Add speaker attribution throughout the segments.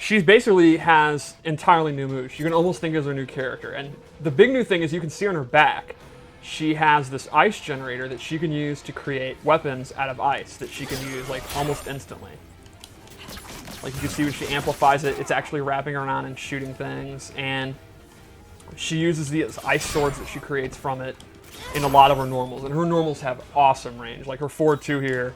Speaker 1: she basically has entirely new moves. You can almost think of her new character. And the big new thing is you can see on her back, she has this ice generator that she can use to create weapons out of ice that she can use like almost instantly. Like you can see when she amplifies it, it's actually wrapping around and shooting things. And she uses these ice swords that she creates from it in a lot of her normals. And her normals have awesome range. Like her forward 2 here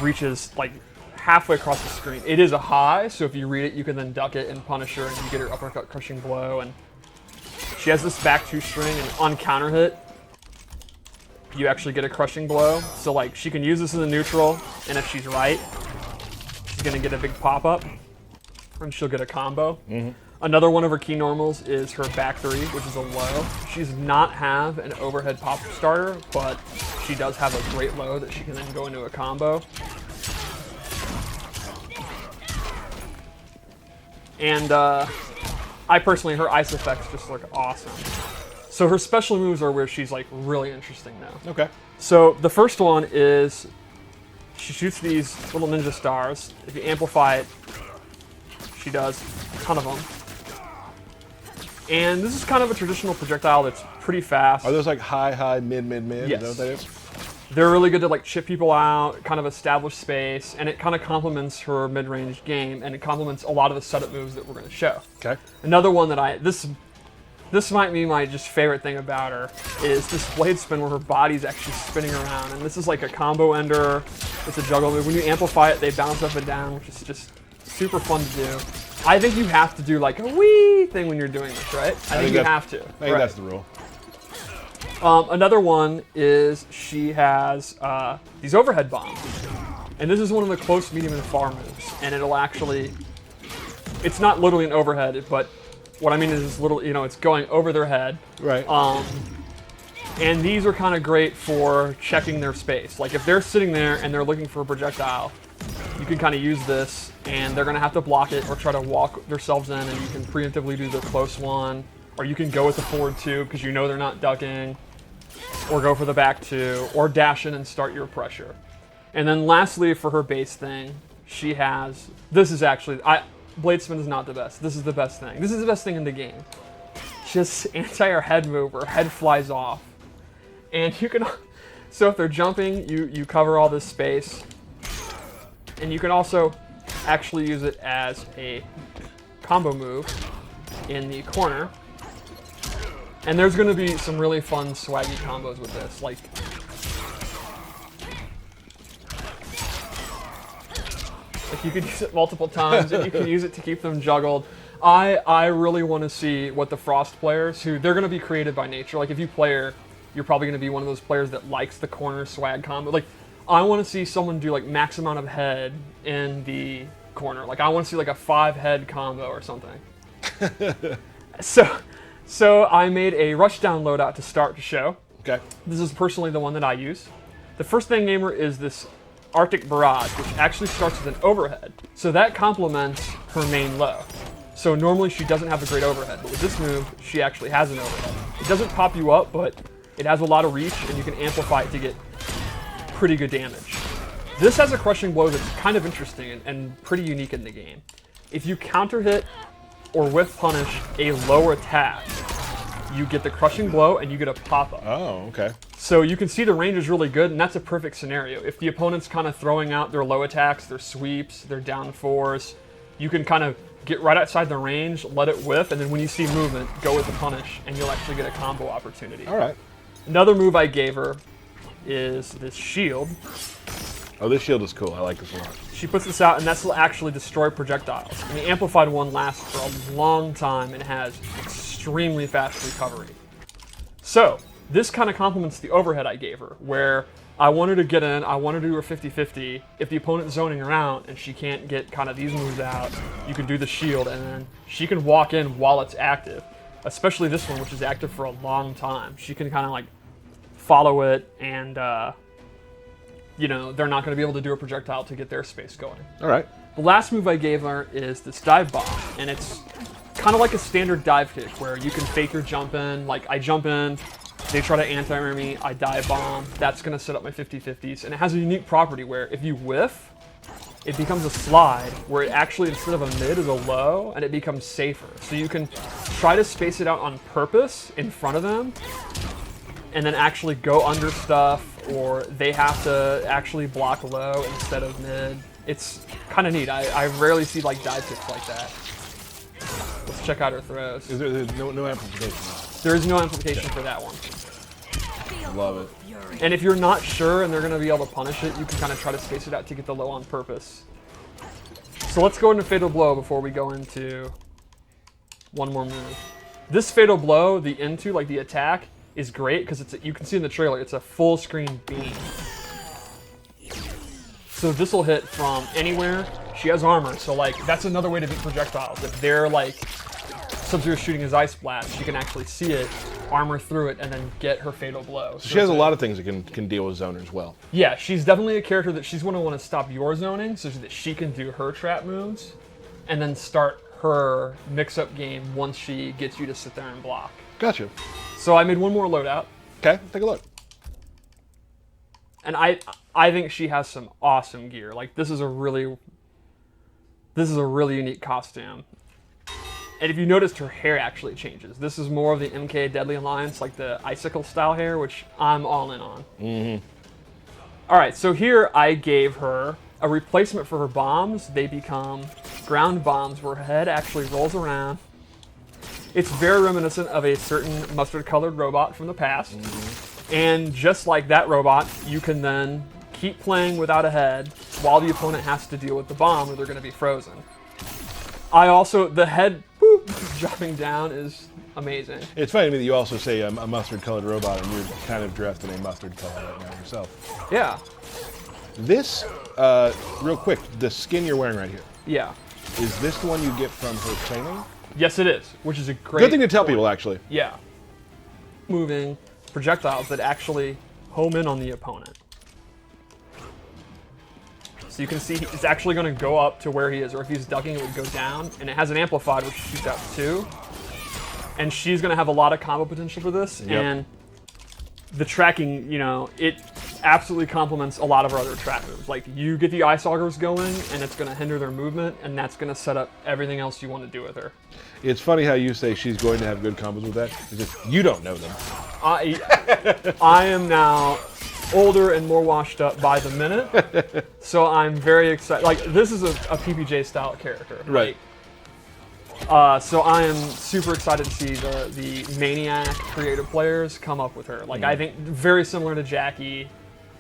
Speaker 1: reaches like halfway across the screen. It is a high, so if you read it, you can then duck it and punish her, and you get her uppercut crushing blow. And she has this back 2 string, and on counter hit, you actually get a crushing blow. So like she can use this in the neutral, and if she's right, she's gonna get a big pop up, and she'll get a combo. Another one of her key normals is her back 3, which is a low. She does not have an overhead pop starter, but she does have a great low that she can then go into a combo. And I personally, her ice effects just look awesome. So her special moves are where she's like really interesting now.
Speaker 2: Okay.
Speaker 1: So the first one is she shoots these little ninja stars. If you amplify it, she does a ton of them. And this is kind of a traditional projectile that's pretty fast.
Speaker 2: Are those like high, mid?
Speaker 1: Yes.
Speaker 2: Is that what that is?
Speaker 1: They're really good to like chip people out, kind of establish space, and it kind of complements her mid-range game, and it complements a lot of the setup moves that we're going to show.
Speaker 2: Okay.
Speaker 1: Another one that this might be my just favorite thing about her is this blade spin where her body's actually spinning around, and this is like a combo ender. It's a juggle move. When you amplify it, they bounce up and down, which is just super fun to do. I think you have to do like a wee thing when you're doing this, right? I think you have to.
Speaker 2: I think that's the rule.
Speaker 1: Another one is she has these overhead bombs. And this is one of the close, medium, and far moves. And it'll actually, it's not literally an overhead, but what I mean is this little, it's going over their head.
Speaker 2: Right.
Speaker 1: And these are kind of great for checking their space. Like if they're sitting there and they're looking for a projectile, you can kind of use this and they're going to have to block it or try to walk themselves in, and you can preemptively do the close one. Or you can go with the forward 2 because you know they're not ducking. Or go for the back 2, or dash in and start your pressure. And then lastly, for her base thing, she has, this is actually, blade spin is not the best. This is the best thing. This is the best thing in the game. She has anti-air head move, her head flies off. And you can, so if they're jumping, you cover all this space. And you can also actually use it as a combo move in the corner. And there's going to be some really fun swaggy combos with this. Like you could use it multiple times, and you can use it to keep them juggled. I really want to see what the Frost players, who they're going to be created by nature. Like if you play her, you're probably going to be one of those players that likes the corner swag combo. Like I want to see someone do like max amount of head in the corner. Like I want to see like a 5 head combo or something. So I made a rushdown loadout to start the show.
Speaker 2: Okay.
Speaker 1: This is personally the one that I use. The first thing gamer is this Arctic Barrage, which actually starts with an overhead. So that complements her main low. So normally she doesn't have a great overhead, but with this move, she actually has an overhead. It doesn't pop you up, but it has a lot of reach, and you can amplify it to get pretty good damage. This has a crushing blow that's kind of interesting and pretty unique in the game. If you counter hit or whiff punish a low attack, you get the crushing blow and you get a pop-up.
Speaker 2: Oh, okay.
Speaker 1: So you can see the range is really good, and that's a perfect scenario. If the opponent's kind of throwing out their low attacks, their sweeps, their down 4s, you can kind of get right outside the range, let it whiff, and then when you see movement, go with the punish, and you'll actually get a combo opportunity.
Speaker 2: All right.
Speaker 1: Another move I gave her is this shield.
Speaker 2: Oh, this shield is cool. I like this a lot.
Speaker 1: She puts this out, and this will actually destroy projectiles. And the amplified one lasts for a long time and has extremely fast recovery. So this kind of complements the overhead I gave her, where I want her to get in, I want her to do her 50-50. If the opponent's zoning her out and she can't get kind of these moves out, you can do the shield, and then she can walk in while it's active. Especially this one, which is active for a long time. She can kind of like follow it, and they're not going to be able to do a projectile to get their space going.
Speaker 2: All right.
Speaker 1: The last move I gave her is this dive bomb, and it's kind of like a standard dive kick where you can fake your jump in. Like I jump in, they try to anti-air me, I dive bomb. That's going to set up my 50-50s, and it has a unique property where if you whiff, it becomes a slide where it actually, instead of a mid, is a low, and it becomes safer. So you can try to space it out on purpose in front of them, and then actually go under stuff, or they have to actually block low instead of mid. It's kind of neat. I rarely see like dive kicks like that. Let's check out her throws.
Speaker 2: Is there's no amplification?
Speaker 1: There is no amplification for that one.
Speaker 2: Love it.
Speaker 1: And if you're not sure and they're going to be able to punish it, you can kind of try to space it out to get the low on purpose. So let's go into Fatal Blow before we go into one more move. This Fatal Blow, the into, like the attack, is great because you can see in the trailer, it's a full screen beam. So this will hit from anywhere. She has armor, so like that's another way to beat projectiles. If they're like Sub-Zero shooting his ice blast, she can actually see it, armor through it, and then get her Fatal Blow. So
Speaker 2: she has a lot of things that can deal with zoners well.
Speaker 1: Yeah, she's definitely a character that she's going to want to stop your zoning so that she can do her trap moves and then start her mix-up game once she gets you to sit there and block.
Speaker 2: Gotcha.
Speaker 1: So I made one more loadout.
Speaker 2: Okay, take a look.
Speaker 1: And I think she has some awesome gear. Like this is a really unique costume. And if you noticed, her hair actually changes. This is more of the MK Deadly Alliance, like the icicle style hair, which I'm all in on.
Speaker 2: Mm-hmm.
Speaker 1: All right, so here I gave her a replacement for her bombs. They become ground bombs where her head actually rolls around. It's very reminiscent of a certain mustard-colored robot from the past. Mm-hmm. And just like that robot, you can then keep playing without a head while the opponent has to deal with the bomb or they're going to be frozen. The head dropping down is amazing.
Speaker 2: It's funny to me that you also say a mustard-colored robot, and you're kind of dressed in a mustard color right now yourself.
Speaker 1: Yeah.
Speaker 2: This, real quick, the skin you're wearing right here.
Speaker 1: Yeah.
Speaker 2: Is this the one you get from her training?
Speaker 1: Yes, it is, which is a great
Speaker 2: Good thing to tell people, actually.
Speaker 1: Yeah. Moving projectiles that actually home in on the opponent. So you can see it's actually going to go up to where he is, or if he's ducking, it would go down. And it has an amplified, which shoots out too. And she's going to have a lot of combo potential for this.
Speaker 2: Yep.
Speaker 1: And the tracking, it absolutely complements a lot of our other trap moves. Like, you get the ice augers going, and it's going to hinder their movement, and that's going to set up everything else you want to do with her.
Speaker 2: It's funny how you say she's going to have good combos with that. It's just, you don't know them.
Speaker 1: I am now older and more washed up by the minute, so I'm very excited. Like, this is a PPJ style character,
Speaker 2: right?
Speaker 1: So I am super excited to see the Maniac creative players come up with her. Like, I think very similar to Jackie,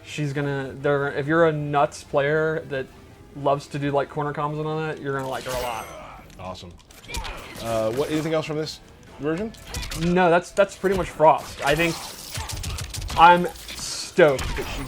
Speaker 1: she's gonna. If you're a nuts player that loves to do like corner combos and all that, you're gonna like her a lot.
Speaker 2: Awesome. Anything else from this version?
Speaker 1: No, that's pretty much Frost. I think I'm stoked that she's